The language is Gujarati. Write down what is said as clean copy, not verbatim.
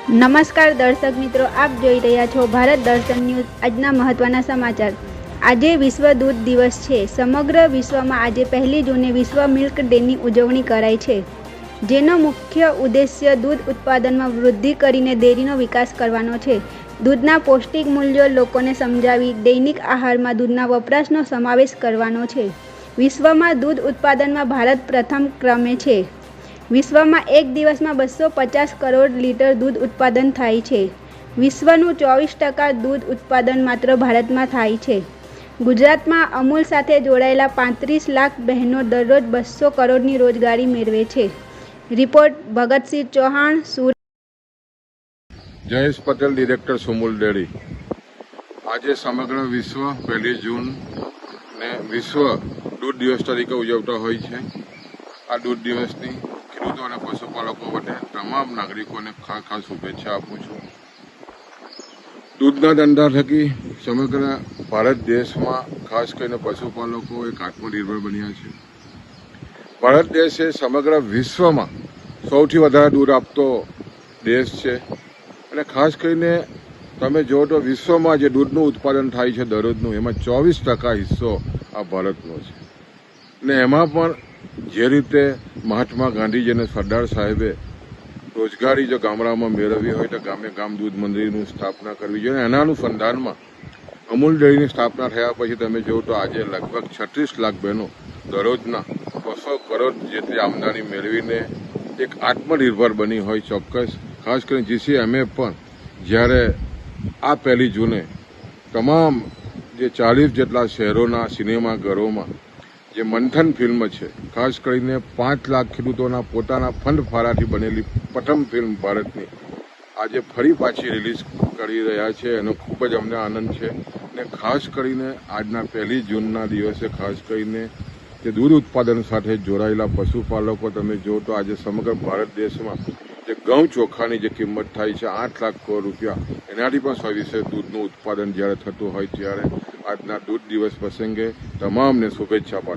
નમસ્કાર દર્શક મિત્રો, આપ જોઈ રહ્યા છો ભારત દર્શન ન્યૂઝ। આજના મહત્વના સમાચાર। આજે વિશ્વ દૂધ દિવસ છે। સમગ્ર વિશ્વમાં આજે 1 જૂને વિશ્વ મિલ્ક ડેની ઉજવણી કરાય છે, જેનો મુખ્ય ઉદ્દેશ્ય દૂધ ઉત્પાદનમાં વૃદ્ધિ કરીને ડેરીનો વિકાસ કરવાનો છે। દૂધના પૌષ્ટિક મૂલ્યો લોકોને સમજાવી દૈનિક આહારમાં દૂધના વપરાશનો સમાવેશ કરવાનો છે। વિશ્વમાં દૂધ ઉત્પાદનમાં ભારત પ્રથમ ક્રમે છે। વિશ્વમાં એક દિવસમાં 250 કરોડ લીટર દૂધ ઉત્પાદન થાય છે। વિશ્વનું 24% દૂધ ઉત્પાદન માત્ર ભારતમાં થાય છે। ગુજરાતમાં અમૂલ સાથે જોડાયેલા 35 લાખ બહેનો દરરોજ 200 કરોડની રોજગારી મેળવે છે। Report Bhagat Singh Chauhan, Surat. Jayesh Patel, director Sumul dairy. આજે સમગ્ર વિશ્વ 1 જૂન ને વિશ્વ દૂધ દિવસ તરીકે ઉજવતા હોય છે। આ દૂધ દિવસની ખેડૂતો અને પશુપાલકો વટે તમામ નાગરિકોને ખાસ શુભેચ્છા આપું છું। દૂધના ધંધા થકી સમગ્ર ભારત દેશમાં ખાસ કરીને પશુપાલકો એક આત્મનિર્ભર બન્યા છે। ભારત દેશ એ સમગ્ર વિશ્વમાં સૌથી વધારે દૂધ આપતો દેશ છે અને ખાસ કરીને તમે જો તો વિશ્વમાં જે દૂધનું ઉત્પાદન થાય છે દરરોજનું, એમાં 24% હિસ્સો આ ભારતનો છે। ને એમાં પણ જે રીતે મહાત્મા ગાંધીજી અને સરદાર સાહેબે રોજગારી જો ગામડામાં મેળવવી હોય તો ગામે ગામ દૂધ મંડળીની સ્થાપના કરવી જોઈએ। એના અનુસંધાનમાં અમૂલ ડેરીની સ્થાપના થયા પછી તમે જુઓ તો આજે લગભગ 36 લાખ બહેનો દરરોજના 200 કરોડ જેટલી આમદની મેળવીને એક આત્મનિર્ભર બની હોય। ચોક્કસ ખાસ કરીને GCMA પણ જ્યારે આ 1 જૂને તમામ જે 40 જેટલા શહેરોના સિનેમાઘરોમાં જે મંથન ફિલ્મ છે, ખાસ કરીને 5 લાખ ખેડૂતોના પોતાના ફંડ ફાળાથી બનેલી પ્રથમ ફિલ્મ ભારતની આજે ફરી પાછી રિલીઝ કરી રહ્યા છે, એનો ખૂબ જ અમને આનંદ છે। ને ખાસ કરીને આજના 1 જૂનના દિવસે ખાસ કરીને જે દૂધ ઉત્પાદન સાથે જોડાયેલા પશુપાલકો તમે જો તો આજે સમગ્ર ભારત દેશમાં જે ઘઉં ચોખાની જે કિંમત થાય છે 8 લાખ કરોડ રૂપિયા, એનાથી પણ સવિશેષ દૂધનું ઉત્પાદન જ્યારે થતું હોય ત્યારે આજના દૂધ દિવસ પ્રસંગે તમામને શુભેચ્છા પાઠવું।